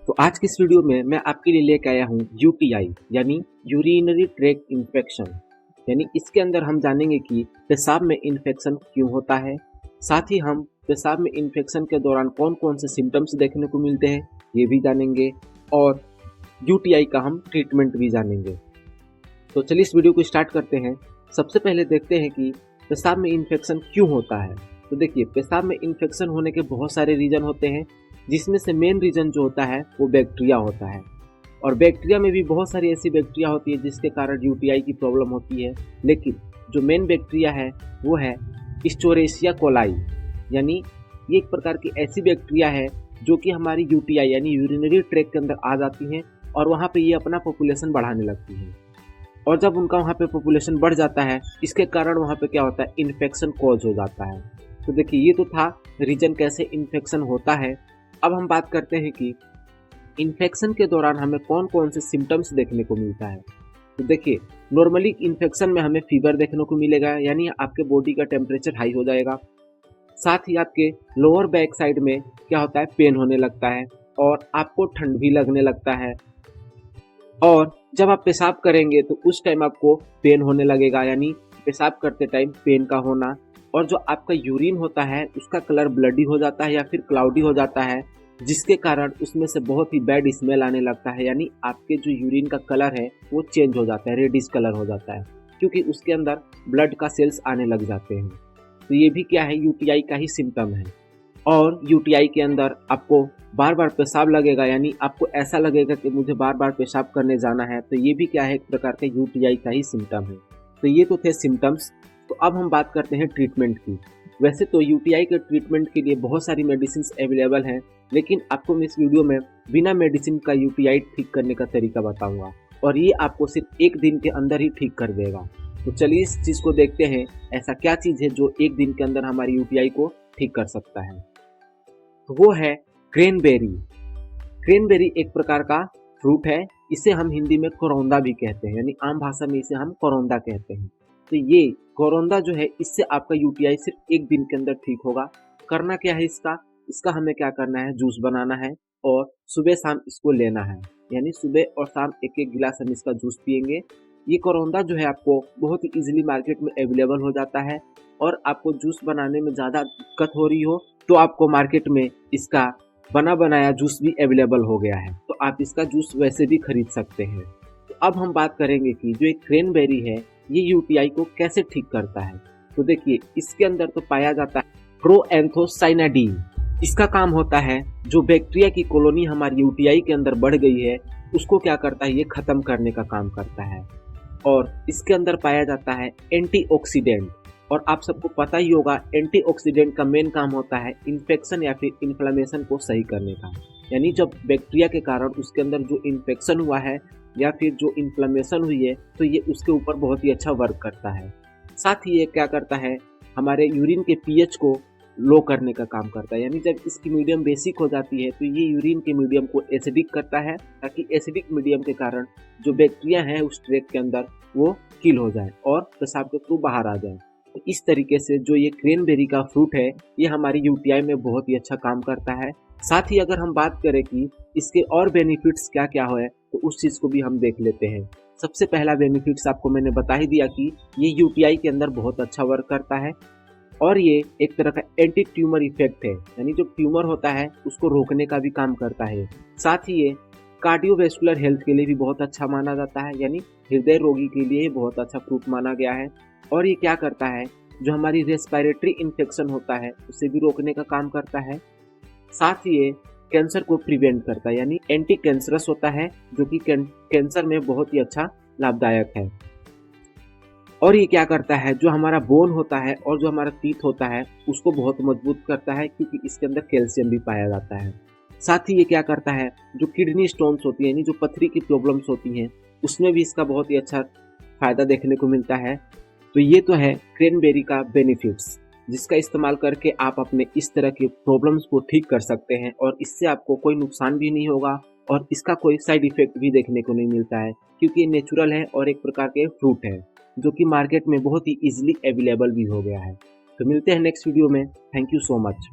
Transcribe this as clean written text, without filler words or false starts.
तो आज की इस वीडियो में मैं आपके लिए लेके आया हूँ यूटीआई यानी यूरिनरी ट्रैक्ट इन्फेक्शन। यानी इसके अंदर हम जानेंगे कि पेशाब में इन्फेक्शन क्यों होता है, साथ ही हम पेशाब में इन्फेक्शन के दौरान कौन कौन से सिम्टम्स देखने को मिलते हैं ये भी जानेंगे, और यूटीआई का हम ट्रीटमेंट भी जानेंगे। तो चलिए इस वीडियो को स्टार्ट करते हैं। सबसे पहले देखते हैं कि पेशाब में इन्फेक्शन क्यों होता है। तो देखिए, पेशाब में इन्फेक्शन होने के बहुत सारे रीज़न होते हैं, जिसमें से मेन रीज़न जो होता है वो बैक्टीरिया होता है। और बैक्टीरिया में भी बहुत सारी ऐसी बैक्टीरिया होती है जिसके कारण यूटीआई की प्रॉब्लम होती है। लेकिन जो मेन बैक्टीरिया है वो है स्टोरेशिया कोलाई। यानी ये एक प्रकार की ऐसी बैक्टीरिया है जो कि हमारी यूटीआई यानी यूरिनरी ट्रैक्ट के अंदर आ जाती हैं और वहाँ पे ये अपना पॉपुलेशन बढ़ाने लगती हैं। और जब उनका वहाँ पे पॉपुलेशन बढ़ जाता है, इसके कारण वहाँ पे क्या होता है, इन्फेक्शन कॉज हो जाता है। तो देखिए, ये तो था रीजन कैसे इन्फेक्शन होता है। अब हम बात करते हैं कि इन्फेक्शन के दौरान हमें कौन कौन से सिम्टम्स देखने को मिलता है। तो देखिए, नॉर्मली इन्फेक्शन में हमें फीवर देखने को मिलेगा, यानी आपके बॉडी का टेम्परेचर हाई हो जाएगा। साथ ही आपके लोअर बैक साइड में क्या होता है, पेन होने लगता है और आपको ठंड भी लगने लगता है। और जब आप पेशाब करेंगे तो उस टाइम आपको पेन होने लगेगा, यानी पेशाब करते टाइम पेन का होना। और जो आपका यूरिन होता है उसका कलर ब्लडी हो जाता है या फिर क्लाउडी हो जाता है, जिसके कारण उसमें से बहुत ही बैड स्मेल आने लगता है। यानी आपके जो यूरिन का कलर है वो चेंज हो जाता है, रेडिश कलर हो जाता है, क्योंकि उसके अंदर ब्लड का सेल्स आने लग जाते हैं। तो ये भी क्या है, यूटीआई का ही सिम्टम है। और यूटीआई के अंदर आपको बार बार पेशाब लगेगा, यानी आपको ऐसा लगेगा कि मुझे बार बार पेशाब करने जाना है। तो ये भी क्या है, एक प्रकार का यूटीआई का ही सिम्टम है। तो ये तो थे सिम्टम्स। तो अब हम बात करते हैं ट्रीटमेंट की। वैसे तो यूटीआई के ट्रीटमेंट के लिए बहुत सारी मेडिसिन अवेलेबल हैं, लेकिन आपको मैं इस वीडियो में बिना मेडिसिन का यूटीआई ठीक करने का तरीका बताऊंगा, और ये आपको सिर्फ एक दिन के अंदर ही ठीक कर देगा। तो चलिए इस चीज़ को देखते हैं, ऐसा क्या चीज़ है जो एक दिन के अंदर हमारी यूटीआई को ठीक कर सकता है। तो वो है क्रेनबेरी। क्रेनबेरी एक प्रकार का फ्रूट है। इसे हम हिंदी में करौंदा भी कहते हैं, यानी आम भाषा में इसे हम करौंदा कहते हैं। तो ये करौंदा जो है, इससे आपका यूटीआई सिर्फ एक दिन के अंदर ठीक होगा। करना क्या है इसका हमें क्या करना है, जूस बनाना है और सुबह शाम इसको लेना है। यानी सुबह और शाम एक एक गिलास हम इसका जूस पियेंगे। ये करौंदा जो है आपको बहुत ही इजीली मार्केट में अवेलेबल हो जाता है, और आपको जूस बनाने में ज़्यादा दिक्कत हो रही हो तो आपको मार्केट में इसका बना बनाया जूस भी अवेलेबल हो गया है, तो आप इसका जूस वैसे भी खरीद सकते हैं। तो अब हम बात करेंगे कि जो एक क्रेनबेरी है ये यूटीआई को कैसे ठीक करता है। तो देखिए, इसके अंदर तो पाया जाता है प्रोएंथोसाइनाडीन। इसका काम होता है, जो बैक्टीरिया की कॉलोनी हमारी यूटीआई के अंदर बढ़ गई है उसको क्या करता है, ये खत्म करने का काम करता है। और इसके अंदर पाया जाता है एंटीऑक्सीडेंट। और आप सबको पता ही होगा, एंटीऑक्सीडेंट का मेन काम होता है इन्फेक्शन या फिर इन्फ्लेमेशन को सही करने का। यानी जब बैक्टीरिया के कारण उसके अंदर जो इन्फेक्शन हुआ है या फिर जो इन्फ्लेमेशन हुई है, तो ये उसके ऊपर बहुत ही अच्छा वर्क करता है। साथ ही ये क्या करता है, हमारे यूरिन के पीएच को लो करने का काम करता है। यानी जब इसकी मीडियम बेसिक हो जाती है तो ये यूरिन के मीडियम को एसिडिक करता है, ताकि एसिडिक मीडियम के कारण जो बैक्टीरिया है उस ट्रैक्ट के अंदर वो किल हो जाए और पेशाब के थ्रू बाहर आ जाए। तो इस तरीके से जो ये क्रेनबेरी का फ्रूट है ये हमारी यूटीआई में बहुत ही अच्छा काम करता है। साथ ही अगर हम बात करें कि इसके और बेनिफिट्स क्या क्या है, तो उस चीज़ को भी हम देख लेते हैं। सबसे पहला बेनिफिट्स आपको मैंने बता ही दिया कि ये यूटीआई के अंदर बहुत अच्छा वर्क करता है, और ये एक तरह का एंटी ट्यूमर इफेक्ट है, यानी जो ट्यूमर होता है उसको रोकने का भी काम करता है। साथ ही ये कार्डियोवैस्कुलर हेल्थ के लिए भी बहुत अच्छा माना जाता है, यानी हृदय रोगी के लिए बहुत अच्छा फ्रूट माना गया है। और ये क्या करता है, जो हमारी रेस्पिरेटरी इन्फेक्शन होता है उसे भी रोकने का काम करता है। साथ ही ये कैंसर को प्रिवेंट करता है, यानी एंटी कैंसरस होता है, जो कि कैंसर में बहुत ही अच्छा लाभदायक है। और ये क्या करता है, जो हमारा बोन होता है और जो हमारा टीथ होता है उसको बहुत मजबूत करता है, क्योंकि इसके अंदर कैल्शियम भी पाया जाता है। साथ ही ये क्या करता है, जो किडनी स्टोन्स होती है यानी जो पथरी की प्रॉब्लम्स होती हैं उसमें भी इसका बहुत ही अच्छा फायदा देखने को मिलता है। तो ये तो है क्रेनबेरी का बेनिफिट्स, जिसका इस्तेमाल करके आप अपने इस तरह के प्रॉब्लम्स को ठीक कर सकते हैं, और इससे आपको कोई नुकसान भी नहीं होगा और इसका कोई साइड इफेक्ट भी देखने को नहीं मिलता है, क्योंकि ये नेचुरल है और एक प्रकार के फ्रूट है जो कि मार्केट में बहुत ही इजीली अवेलेबल भी हो गया है। तो मिलते हैं नेक्स्ट वीडियो में। Thank you so much.